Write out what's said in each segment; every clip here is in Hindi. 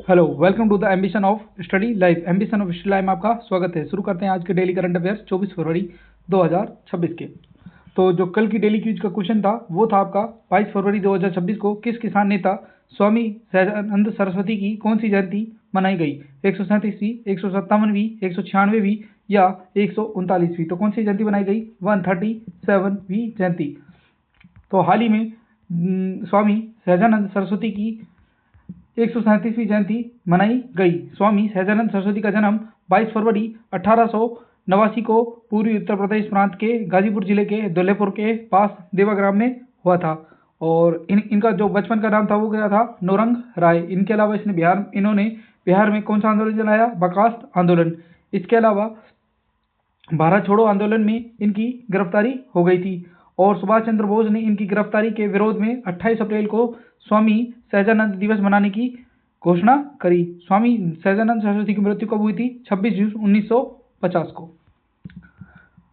Hello, welcome to the ambition of study life. Ambition of study life में आपका स्वागत है। शुरू करते हैं आज के डेली करंट अफेयर्स 24 फरवरी 2026 के। तो जो कल की डेली क्विज का क्वेश्चन था वो था आपका 22 फरवरी 2026 को किस किसान नेता स्वामी सहजानंद सरस्वती की कौन सी जयंती मनाई गई? 137वीं, 157वीं, 196वीं या 139वीं? तो कौन सी जयंती मनाई गई? 137वीं जयंती। तो हाल ही में स्वामी सहजानंद सरस्वती की 137वीं जयंती मनाई गई। स्वामी सहजानंद सरस्वती का जन्म 22 फरवरी 1889 को पूर्वी उत्तर प्रदेश प्रांत के गाजीपुर जिले के धौलेपुर के पास देवाग्राम में हुआ था। और इनका जो बचपन का नाम था वो क्या था? नौरंग राय। इनके अलावा इन्होंने बिहार में कौन सा आंदोलन चलाया? बर्खास्त आंदोलन। इसके अलावा भारत छोड़ो आंदोलन में इनकी गिरफ्तारी हो गई थी और सुभाष चंद्र बोस ने इनकी गिरफ्तारी के विरोध में 28 अप्रैल को स्वामी सहजानंद दिवस मनाने की घोषणा करी। स्वामी सहजानंद सरस्वती की मृत्यु कब हुई थी? 26 जून 1950 को।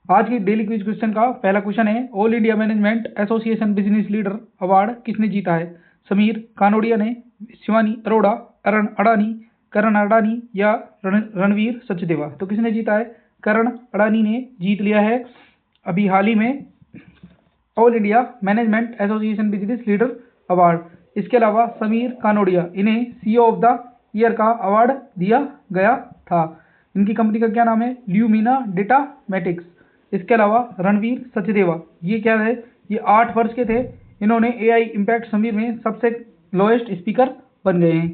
आज की डेली क्विज क्वेश्चन का पहला क्वेश्चन है, all India management association business leader award किसने जीता है? समीर कानोडिया ने, शिवानी अरोड़ा, करण अडानी या रणवीर सचदेवा? तो किसने जीता है? करण अडानी ने जीत लिया है अभी हाल ही में all India management association business leader award. इसके अलावा समीर कानोडिया, इन्हें सीईओ ऑफ द ईयर का अवार्ड दिया गया था। इनकी कंपनी का क्या नाम है? Lumina Datamatics. इसके अलावा रणवीर सचदेवा, ये क्या है? ये 8 वर्ष के थे। इन्होंने एआई इम्पैक्ट समीर में सबसे लोएस्ट स्पीकर बन गए हैं।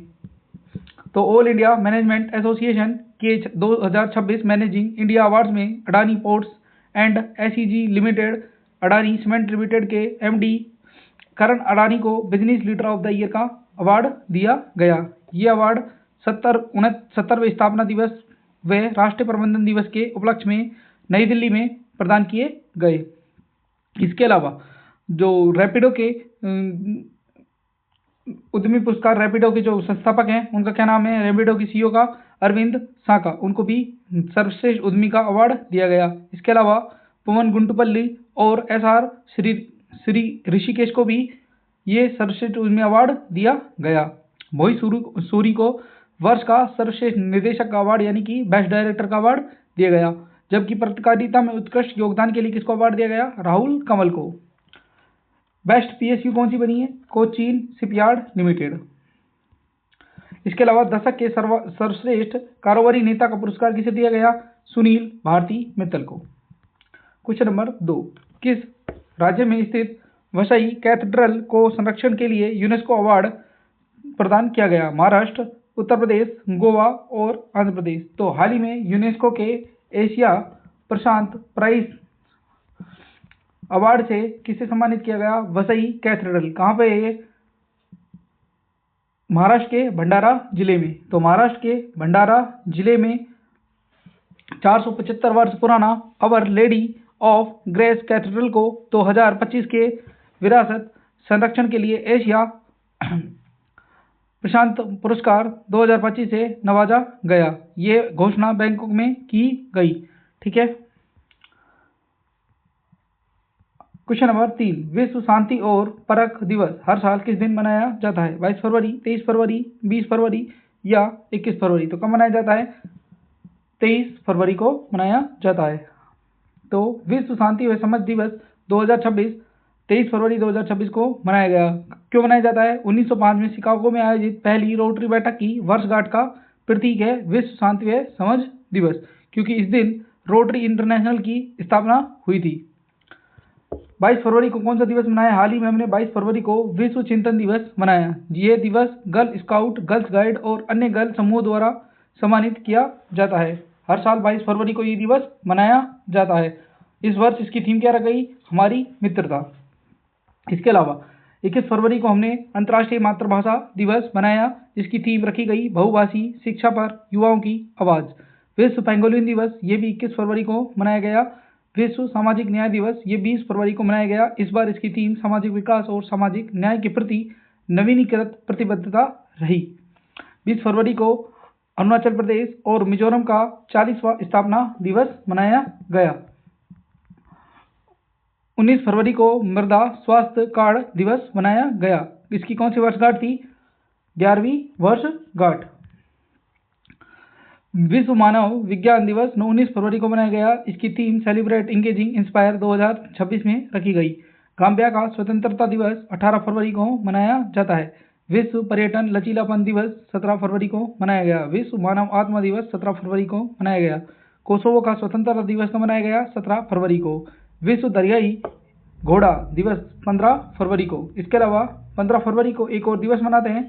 तो ऑल इंडिया मैनेजमेंट एसोसिएशन के 2026 मैनेजिंग इंडिया अवार्ड्स में Adani ports and SEZ limited, Adani cement limited के एमडी करण अडानी को business leader of the year का अवार्ड दिया गया। ये अवार्ड 70वें स्थापना दिवस व राष्ट्रीय प्रबंधन दिवस के उपलक्ष्य में नई दिल्ली में प्रदान किए गए। इसके अलावा जो रैपिडो के उद्यमी पुरस्कार, रैपिडो के जो संस्थापक हैं उनका क्या नाम है? रैपिडो की सीईओ का अरविंद साका, उनको भी सर्वश्रेष्ठ उद्यमी का अवार्ड दिया गया। इसके अलावा पवन गुंटुपल्ली और एसआर श्री ऋषिकेश को भी ये सर्वश्रेष्ठ उद्यमी अवार्ड दिया गया। मोहित सूरी को वर्ष का सर्वश्रेष्ठ निर्देशक का अवार्ड यानी कि बेस्ट डायरेक्टर का अवार्ड दिया गया। जबकि पत्रकारिता में उत्कृष्ट योगदान के लिए किसको अवार्ड दिया गया? राहुल कमल को। बेस्ट पीएसयू कौन सी बनी है? Cochin shipyard limited. इसके अलावा दशक के सर्वश्रेष्ठ कारोबारी नेता का पुरस्कार किसे दिया गया? सुनील भारती मित्तल को। क्वेश्चन नंबर 2, किस राज्य में स्थित वसई कैथेड्रल को संरक्षण के लिए यूनेस्को अवार्ड प्रदान किया गया? महाराष्ट्र, उत्तर प्रदेश, गोवा और आंध्र प्रदेश। तो हाल ही में यूनेस्को के एशिया प्रशांत प्राइज अवार्ड से किसे सम्मानित किया गया? वसई कैथेड्रल। कहाँ पे है ये? महाराष्ट्र के भंडारा जिले में। तो महाराष्ट्र के भंडारा जिले में 475 वर्ष पुराना अवर लेडी ऑफ ग्रेस कैथेड्रल को 2025 के विरासत संरक्षण के लिए एशिया प्रशांत पुरस्कार 2025 से नवाजा गया। ये घोषणा बैंकॉक में की गई। ठीक है। क्वेश्चन नंबर 3, विश्व शांति और परख दिवस हर साल किस दिन मनाया जाता है? 22 फरवरी, 23 फरवरी, 20 फरवरी या 21 फरवरी? तो कब मनाया जाता है? 23 फरवरी को मनाया जाता है। तो विश्व शांति व समझ दिवस 2026 23 फरवरी 2026 को मनाया गया। क्यों मनाया जाता है? 1905 में शिकागो में आयोजित पहली रोटरी बैठक की वर्षगांठ का प्रतीक है विश्व शांति व समझ दिवस, क्योंकि इस दिन रोटरी इंटरनेशनल की स्थापना हुई थी। 22 फरवरी को कौन सा दिवस मनाया? हाल ही में हमने 22 फरवरी को विश्व चिंतन दिवस मनाया। ये दिवस गर्ल स्काउट, गर्ल्स गाइड और अन्य गर्ल समूह द्वारा सम्मानित किया जाता है। हर साल 22 फरवरी को ये दिवस मनाया जाता है। इस वर्ष इसकी थीम क्या रखी? हमारी मित्रता। इसके अलावा 21 फरवरी को हमने अंतर्राष्ट्रीय मातृभाषा दिवस मनाया, जिसकी थीम रखी गई बहुभाषी शिक्षा पर युवाओं की आवाज़। विश्व पेंगोलिन दिवस ये भी 21 फरवरी को मनाया गया। विश्व सामाजिक न्याय दिवस ये 20 फरवरी को मनाया गया। इस बार इसकी थीम सामाजिक विकास और सामाजिक न्याय के प्रति नवीनीकृत प्रतिबद्धता रही। 20 फरवरी को अरुणाचल प्रदेश और मिजोरम का 40वां स्थापना दिवस मनाया गया। 19 फरवरी को मृदा स्वास्थ्य कार्ड दिवस मनाया गया। इसकी कौन सी वर्षगांठ थी? 11वीं वर्षगांठ। विश्व मानव विज्ञान दिवस 19 फरवरी को मनाया गया। इसकी थीम सेलिब्रेट इंगेजिंग इंस्पायर 2026 में रखी गई। गाम्बिया का स्वतंत्रता दिवस 18 फरवरी को मनाया जाता है। विश्व पर्यटन लचीलापन दिवस 17 फरवरी को मनाया गया। विश्व मानव आत्मा दिवस 17 फरवरी को मनाया गया। कोसोवो का स्वतंत्रता दिवस को मनाया गया 17 फरवरी को। विश्व दरियाई घोड़ा दिवस 15 फरवरी को। इसके अलावा 15 फरवरी को एक और दिवस मनाते हैं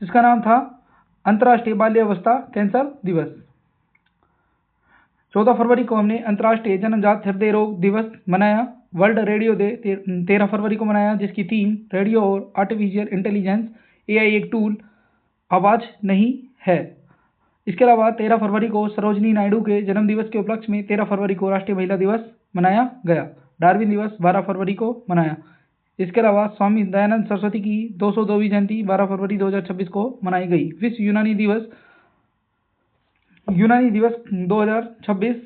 जिसका नाम था अंतर्राष्ट्रीय बाल्यावस्था कैंसर दिवस। 14 फरवरी को हमने अंतर्राष्ट्रीय जन्मजात हृदय रोग दिवस मनाया। वर्ल्ड रेडियो डे 13 फरवरी को मनाया जिसकी थीम रेडियो और आर्टिफिशियल इंटेलिजेंस AI एक टूल आवाज नहीं है। इसके अलावा 13 फरवरी को सरोजनी नायडू के जन्मदिवस के उपलक्ष्य में 13 फरवरी को राष्ट्रीय महिला दिवस मनाया गया। डार्विन दिवस 12 फरवरी को मनाया। इसके अलावा स्वामी दयानंद सरस्वती की 202वीं जयंती 12 फरवरी 2026 को मनाई गई। विश्व यूनानी दिवस 2026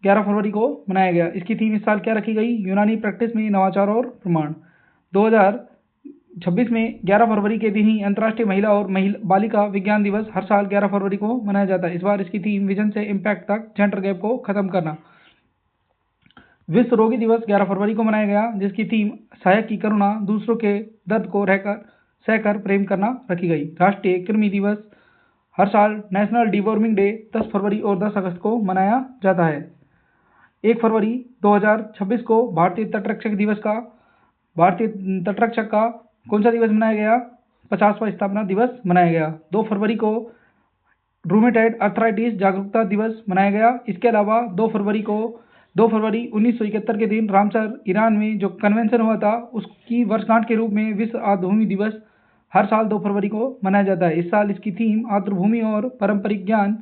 11 फरवरी को मनाया गया। इसकी थीम इस साल क्या रखी गई? यूनानी प्रैक्टिस में नवाचार और प्रमाण। 2026 में 11 फरवरी के दिन ही अंतर्राष्ट्रीय महिला और बालिका विज्ञान दिवस हर साल 11 फरवरी को मनाया जाता है। इस बार इसकी थीम विजन से इम्पैक्ट तक जेंडर गैप को खत्म करना। विश्व रोगी दिवस 11 फरवरी को मनाया गया जिसकी थीम सहायक की करुणा, दूसरों के दर्द को सहकर प्रेम करना रखी गई। राष्ट्रीय कृमि दिवस हर साल नेशनल डिवॉर्मिंग डे 10 फरवरी और 10 अगस्त को मनाया जाता है। 1 फरवरी 2026 को भारतीय तटरक्षक का कौन सा दिवस मनाया गया? 50वां स्थापना दिवस मनाया गया। 2 फरवरी को रूमेटॉइड अर्थराइटिस जागरूकता दिवस मनाया गया। इसके अलावा 2 फरवरी 1971 के दिन रामसर ईरान में जो कन्वेंशन हुआ था उसकी वर्षगांठ के रूप में विश्व आर्द्रभूमि दिवस हर साल 2 फरवरी को मनाया जाता है। इस साल इसकी थीम आर्द्रभूमि और पारंपरिक ज्ञान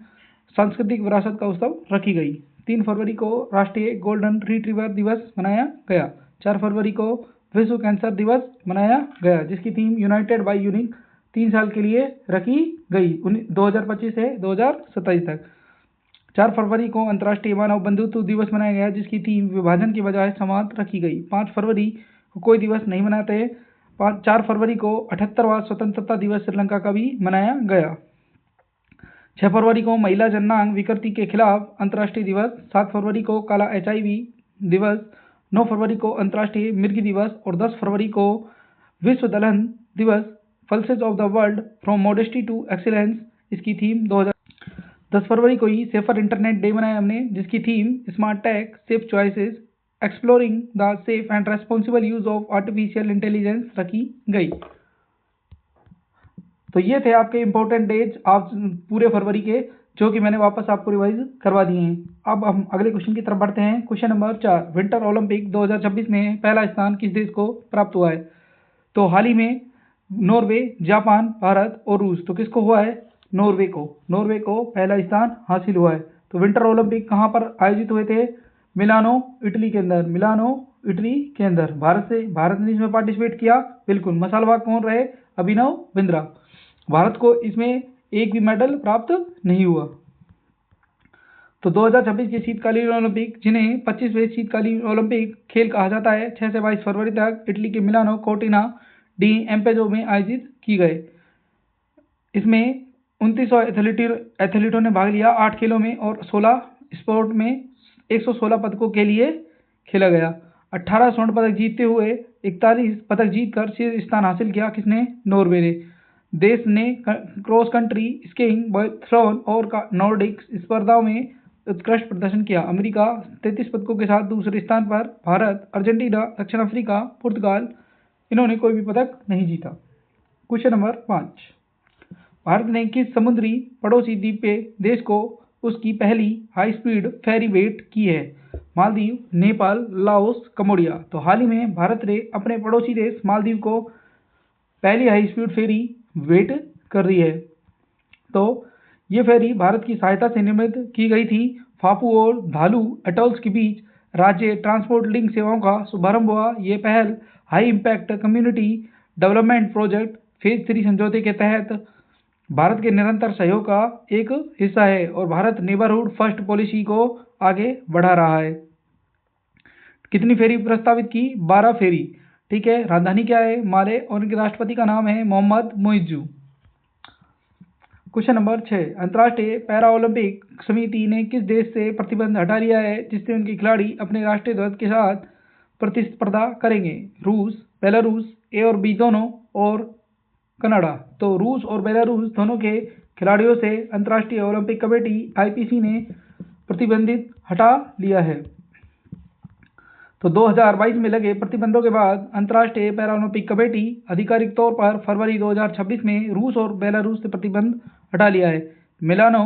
सांस्कृतिक विरासत का उत्सव रखी गई। 3 फरवरी को राष्ट्रीय गोल्डन रिट्रीवर दिवस मनाया गया। 4 फरवरी को विश्व कैंसर दिवस मनाया गया जिसकी थीम यूनाइटेड बाय यूनिक 3 साल के लिए रखी गई 2025 से 2027 तक। 4 फरवरी को अंतर्राष्ट्रीय मानव बंधुत्व दिवस मनाया गया जिसकी थीम विभाजन की बजाय संवाद रखी गई। 5 फरवरी को कोई दिवस नहीं मनाते। 4 फरवरी को 78वां स्वतंत्रता दिवस श्रीलंका का भी मनाया गया। 6 फरवरी को महिला जननांग विकृति के खिलाफ अंतर्राष्ट्रीय दिवस। 7 फरवरी को काला HIV दिवस। 9 फरवरी को अंतर्राष्ट्रीय मिर्गी दिवस और 10 फरवरी को विश्व दलहन दिवस। Pulses of the world from modesty to excellence इसकी थीम 10 फरवरी को ही सेफर इंटरनेट डे मनाया हमने जिसकी theme smart tech safe choices exploring the safe and responsible use of artificial intelligence रखी गई। तो ये थे आपके इंपॉर्टेंट डेज आप पूरे फरवरी के जो कि मैंने वापस आपको रिवाइज करवा दिए हैं। अब हम अगले क्वेश्चन की तरफ बढ़ते हैं। क्वेश्चन नंबर 4, विंटर ओलंपिक 2026 में पहला स्थान किस देश को प्राप्त हुआ है? तो हाल ही में नॉर्वे, जापान, भारत और रूस। तो किसको हुआ है? नॉर्वे को पहला स्थान हासिल हुआ है। तो विंटर ओलंपिक कहाँ पर आयोजित हुए थे? मिलानो इटली के अंदर। भारत ने इसमें पार्टिसिपेट किया। बिल्कुल। मसालबाग कौन रहे? अभिनव बिंद्रा। भारत को इसमें एक भी मेडल प्राप्त नहीं हुआ। तो 2026 के शीतकालीन ओलंपिक जिन्हें 25वें शीतकालीन ओलंपिक खेल कहा जाता है 6 से 22 फरवरी तक इटली के मिलानो कोर्टिना डी एम्पेजो में आयोजित की गए। इसमें 2900 एथलीटों ने भाग लिया 8 खेलों में और 16 स्पोर्ट में 116 पदकों के लिए खेला गया। 18 स्वर्ण पदक जीतते हुए 41 पदक जीतकर शीर्ष स्थान हासिल किया। किसने? नॉर्वे ने। देश ने क्रॉस कंट्री, स्कीइंग, बाइथलॉन और नॉर्डिक स्पर्धाओं में उत्कृष्ट प्रदर्शन किया। अमेरिका 33 पदकों के साथ दूसरे स्थान पर। भारत, अर्जेंटीना, दक्षिण अफ्रीका, पुर्तगाल इन्होंने कोई भी पदक नहीं जीता। क्वेश्चन नंबर 5, भारत ने किस समुद्री पड़ोसी द्वीपीय देश को उसकी पहली हाई स्पीड फेरी भेंट की है? Maldives, Nepal, Laos, Cambodia. तो हाल ही में भारत ने अपने पड़ोसी देश मालदीव को पहली हाई स्पीड फेरी भेंट कर दी है। तो ये फेरी भारत की सहायता से निर्मित की गई थी। फापू और धालू एटॉल्स के बीच राज्य ट्रांसपोर्ट लिंक सेवाओं का शुभारंभ हुआ। ये पहल high impact community development project phase 3 समझौते के तहत भारत के निरंतर सहयोग का एक हिस्सा है और भारत नेबरहुड फर्स्ट पॉलिसी को आगे बढ़ा रहा है। कितनी फेरी प्रस्तावित की? 12 फेरी। ठीक है। राजधानी क्या है? माले और उनके राष्ट्रपति का नाम है मोहम्मद मुइज्जू। क्वेश्चन नंबर 6, अंतर्राष्ट्रीय पैरा ओलंपिक समिति ने किस देश से प्रतिबंध हटा लिया है जिससे उनके खिलाड़ी अपने राष्ट्रीय ध्वज के साथ प्रतिस्पर्धा करेंगे? रूस, बेलारूस, ए और बी दोनों और कनाडा। तो रूस और बेलारूस दोनों के खिलाड़ियों से अंतर्राष्ट्रीय ओलंपिक कमेटी आईपीसी ने प्रतिबंधित हटा लिया है। तो 2022 में लगे प्रतिबंधों के बाद अंतर्राष्ट्रीय पैरालंपिक कमेटी आधिकारिक तौर पर फरवरी 2026 में रूस और बेलारूस से प्रतिबंध हटा लिया है। मिलानो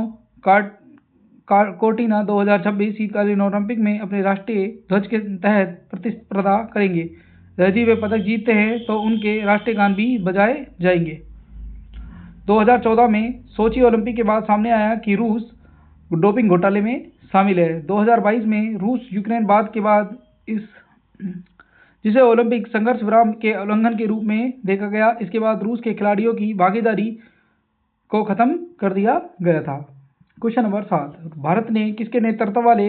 कोर्टिना 2026 शीतकालीन ओलंपिक में अपने राष्ट्रीय ध्वज के तहत प्रतिस्पर्धा करेंगे। यदि वे पदक जीतते हैं तो उनके राष्ट्रीय गान भी बजाए जाएंगे। 2014 में सोची ओलंपिक के बाद सामने आया कि रूस डोपिंग घोटाले में शामिल है। 2022 में रूस यूक्रेन वाद के बाद जिसे ओलंपिक संघर्ष विराम के उल्लंघन के रूप में देखा गया, इसके बाद रूस के खिलाड़ियों की भागीदारी को खत्म कर दिया गया था। क्वेश्चन नंबर 7, भारत ने किसके नेतृत्व वाले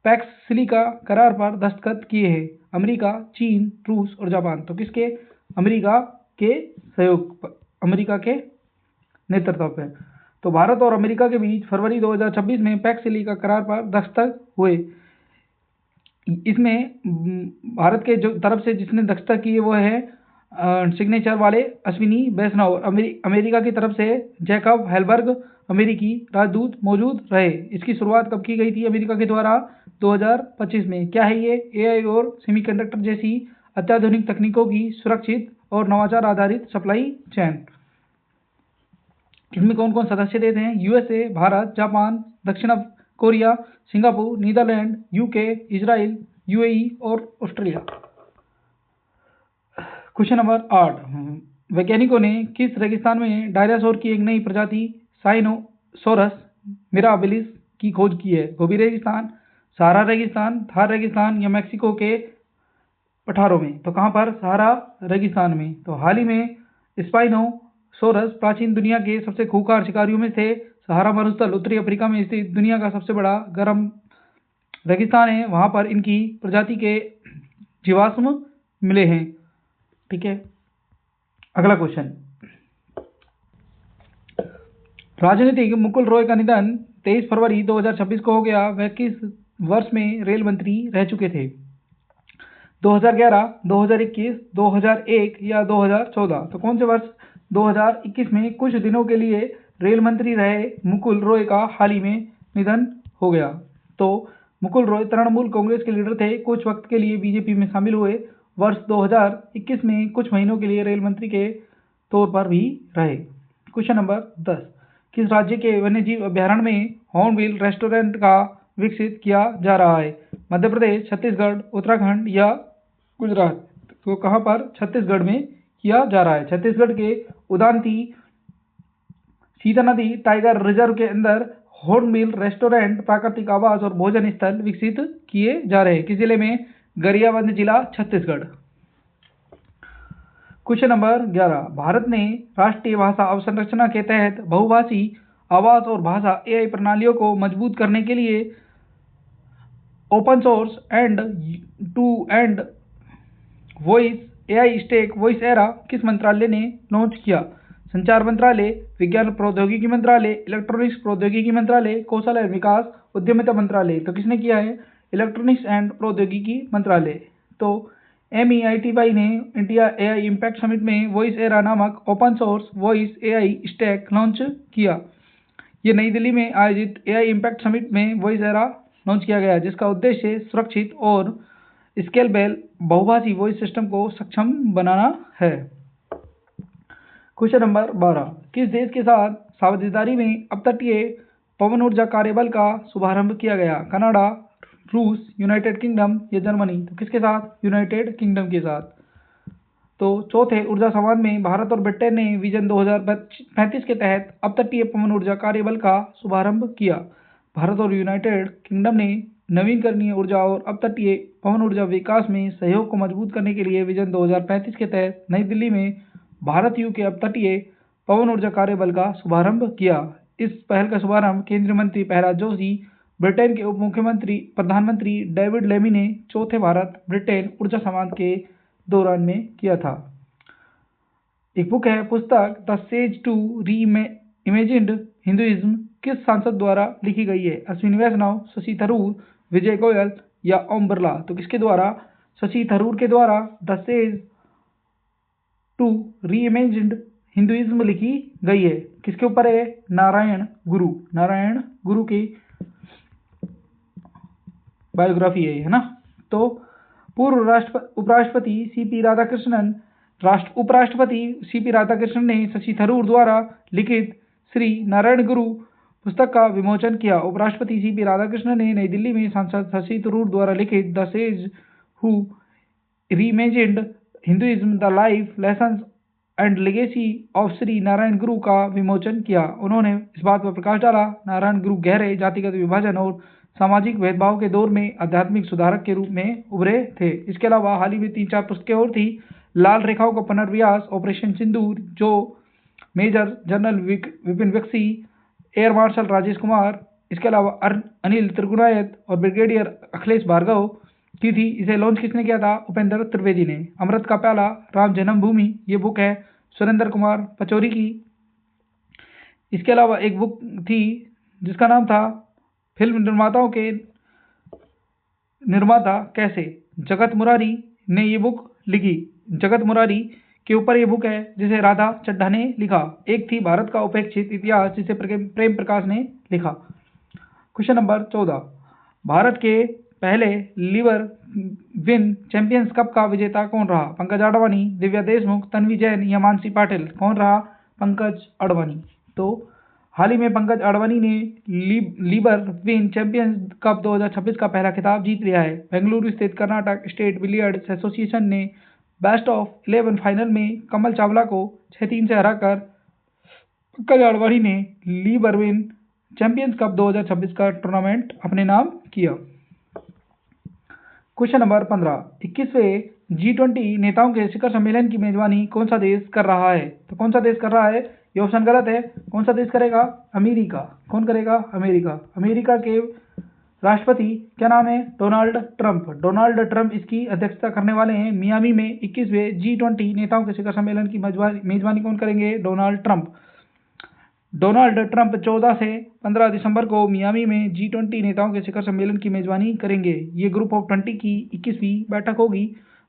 पैक्स सिलिका करार पर दस्तखत किए हैं? अमेरिका, चीन, रूस और जापान। तो किसके? अमेरिका के नेतृत्व पर। तो भारत और अमेरिका के बीच फरवरी 2026 में पैक्स सिलिका करार पर दस्तखत हुए। इसमें भारत के जो तरफ से जिसने दस्तखत की वो है सिग्नेचर वाले अश्विनी वैष्णव। अमेरिका की तरफ से जैकब हेलबर्ग अमेरिकी राजदूत मौजूद रहे। इसकी शुरुआत कब की गई थी अमेरिका के द्वारा? 2025 में। क्या है ये? एआई और सेमीकंडक्टर जैसी अत्याधुनिक तकनीकों की सुरक्षित और नवाचार आधारित सप्लाई चेन। इसमें कौन कौन सदस्य देते हैं? यूएसए, भारत, जापान, दक्षिण Korea, Singapore, Netherland, UK, Israel, UAE और ऑस्ट्रेलिया। क्वेश्चन नंबर 8, वैज्ञानिकों ने किस रेगिस्तान में डायनासोर की एक नई प्रजाति साइनोसोरस मिराबिलिस की खोज की है? गोबी रेगिस्तान, सहारा रेगिस्तान, थार रेगिस्तान या मैक्सिको के पठारों में? तो कहाँ पर? सहारा रेगिस्तान में। तो हाल ही में स्पाइनोसोरस प्राचीन दुनिया के सबसे खूंखार शिकारियों में थे। सहारा मरुस्थल उत्तरी अफ्रीका में स्थित दुनिया का सबसे बड़ा गर्म रेगिस्तान है। वहां पर इनकी प्रजाति के जीवाश्म मिले हैं। ठीक है, अगला क्वेश्चन, राजनीतिक मुकुल रॉय का निधन 23 फरवरी 2026 को हो गया। वह किस वर्ष में रेल मंत्री रह चुके थे? 2011, 2021, 2001 या 2014? तो कौन से वर्ष? 2021 में कुछ दिनों के लिए रेल मंत्री रहे मुकुल रॉय का हाल ही में निधन हो गया। तो मुकुल रॉय तृणमूल कांग्रेस के लीडर थे। कुछ वक्त के लिए बीजेपी में शामिल हुए। वर्ष 2021 में कुछ महीनों के लिए रेल मंत्री के तौर पर भी रहे। क्वेश्चन नंबर 10, किस राज्य के वन्यजीव अभ्यारण्य में हॉर्नबिल रेस्टोरेंट का विकसित किया जा रहा है? मध्य प्रदेश, छत्तीसगढ़, उत्तराखंड या गुजरात? तो कहाँ पर? छत्तीसगढ़ में किया जा रहा है। छत्तीसगढ़ के उदांती सीता नदी टाइगर रिजर्व के अंदर हॉर्नबिल रेस्टोरेंट, प्राकृतिक आवास और भोजन स्थल विकसित किए जा रहे हैं। किस जिले में? गरियाबंद जिला, छत्तीसगढ़। क्वेश्चन नंबर 11, भारत ने राष्ट्रीय भाषा अवसंरचना के तहत बहुभाषी आवास और भाषा एआई प्रणालियों को मजबूत करने के लिए open source end to end voice AI stack voice era किस मंत्रालय ने लॉन्च किया? संचार मंत्रालय, विज्ञान प्रौद्योगिकी मंत्रालय, इलेक्ट्रॉनिक्स प्रौद्योगिकी मंत्रालय, कौशल एवं विकास उद्यमिता मंत्रालय? तो किसने किया है? इलेक्ट्रॉनिक्स एंड प्रौद्योगिकी मंत्रालय। तो MEITY ने इंडिया एआई इम्पैक्ट समिट में वॉइस एरा नामक open source voice AI stack launch किया। ये नई दिल्ली में आयोजित एआई इम्पैक्ट समिट में वॉइस एरा लॉन्च किया गया, जिसका उद्देश्य सुरक्षित और स्केलेबल बहुभाषी वॉइस सिस्टम को सक्षम बनाना है। क्वेश्चन नंबर 12, किस देश के साथ साझेदारी में अपतटीय पवन ऊर्जा कार्यबल का शुभारंभ किया गया? कनाडा, रूस, यूनाइटेड किंगडम या जर्मनी? तो किसके साथ? यूनाइटेड किंगडम के साथ। तो चौथे ऊर्जा संवाद में भारत और ब्रिटेन ने विजन 2035 के तहत अपतटीय पवन ऊर्जा कार्यबल का शुभारंभ किया। भारत और यूनाइटेड किंगडम ने नवीकरणीय ऊर्जा और अपतटीय पवन ऊर्जा विकास में सहयोग को मजबूत करने के लिए विजन 2035 के तहत नई दिल्ली में भारत यूके अपतटीय पवन ऊर्जा कार्यबल का शुभारंभ किया। इस पहल का शुभारंभ केंद्रीय मंत्री प्रहलाद जोशी, ब्रिटेन के उप मुख्यमंत्री प्रधानमंत्री डेविड लेमी ने चौथे भारत ब्रिटेन ऊर्जा संवाद के दौरान में किया था। एक बुक है, पुस्तक the sage to reimagined Hinduism किस सांसद द्वारा लिखी गई है? अश्विनी वैष्णव, शशि थरूर, विजय गोयल या ओम बिरला? तो किसके द्वारा? शशि थरूर के द्वारा the sage to reimagined Hinduism लिखी गई है। किसके ऊपर है? नारायण गुरु की बायोग्राफी है ना। तो पूर्व उपराष्ट्रपति सीपी राधाकृष्णन ने शशि थरूर द्वारा लिखित श्री नारायण गुरु पुस्तक का विमोचन किया। उपराष्ट्रपति सीपी राधाकृष्णन ने नई दिल्ली में सांसद शशि थरूर द्वारा लिखित the sage who reimagined Hinduism the life lessons and legacy of Shri Narayan गुरु का विमोचन किया। उन्होंने इस बात पर प्रकाश डाला नारायण गुरु गहरे जातिगत विभाजन और सामाजिक भेदभाव के दौर में आध्यात्मिक सुधारक के रूप में उभरे थे। इसके अलावा हाल ही में 3-4 पुस्तकें और थी। लाल रेखाओं का पुनर्व्यास, ऑपरेशन सिंदूर, जो major general Vipin Bakshi, air marshal Rajesh Kumar, इसके अलावा अनिल त्रिगुणायत और ब्रिगेडियर अखिलेश भार्गव की थी। इसे लॉन्च किसने किया था? उपेंद्र त्रिवेदी ने। अमृत का प्याला, राम जन्मभूमि, ये बुक है सुरेंद्र कुमार पचौरी की। इसके अलावा एक बुक थी जिसका नाम था फिल्म निर्माताओं के निर्माता कैसे, जगत मुरारी ने ये बुक लिखी। जगत मुरारी के ऊपर ये बुक है जिसे राधा चड्ढा ने लिखा। एक थी भारत का उपेक्षित इतिहास जिसे प्रेम प्रकाश ने लिखा। क्वेश्चन नंबर 14, भारत के पहले लिवर विन चैंपियंस कप का विजेता कौन रहा? पंकज अडवाणी, दिव्या देशमुख, तन्वी जैन या मानसी पाटिल? कौन रहा? पंकज अडवाणी। तो हाल ही में पंकज अडवाणी ने लिवर विन चैंपियंस कप 2026 का पहला खिताब जीत लिया है। बेंगलुरु स्थित कर्नाटक स्टेट बिलियर्ड्स एसोसिएशन ने बेस्ट ऑफ 11 फाइनल में कमल चावला को 6-3 से हराकर पंकज अडवाणी ने लिवर विन चैंपियंस कप 2026 का टूर्नामेंट अपने नाम किया। क्वेश्चन नंबर 15, 21वें G20 नेताओं के शिखर सम्मेलन की मेजबानी कौन सा देश कर रहा है? तो कौन सा देश कर रहा है? ये ऑप्शन गलत है। कौन सा देश करेगा? अमेरिका। कौन करेगा? अमेरिका। अमेरिका के राष्ट्रपति क्या नाम है? डोनाल्ड ट्रंप इसकी अध्यक्षता करने वाले हैं। मियामी में 21वें G20 नेताओं के शिखर सम्मेलन की मेजबानी कौन करेंगे? डोनाल्ड ट्रंप 14 से 15 दिसंबर को मियामी में G20 नेताओं के शिखर सम्मेलन की मेजबानी करेंगे। ये ग्रुप ऑफ 20 की 21वीं बैठक होगी।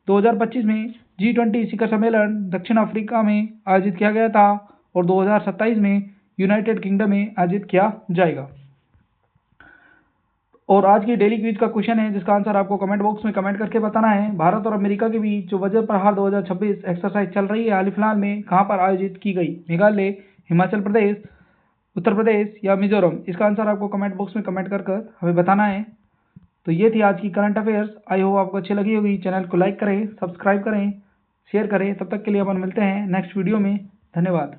2025 में G20 शिखर सम्मेलन दक्षिण अफ्रीका में आयोजित किया गया था और 2027 में यूनाइटेड किंगडम में आयोजित किया जाएगा। और आज की डेली क्विज का क्वेश्चन है जिसका आंसर आपको कमेंट बॉक्स में कमेंट करके बताना है। भारत और अमेरिका के बीच जो वज्र प्रहार 2026 एक्सरसाइज चल रही है हाल फिलहाल में कहां पर आयोजित की गई? मेघालय, हिमाचल प्रदेश, उत्तर प्रदेश या मिजोरम? इसका आंसर आपको कमेंट बॉक्स में कमेंट कर हमें बताना है। तो ये थी आज की करंट अफेयर्स। आई होप आपको अच्छी लगी होगी। चैनल को लाइक करें, सब्सक्राइब करें, शेयर करें। तब तक के लिए अपन मिलते हैं नेक्स्ट वीडियो में। धन्यवाद।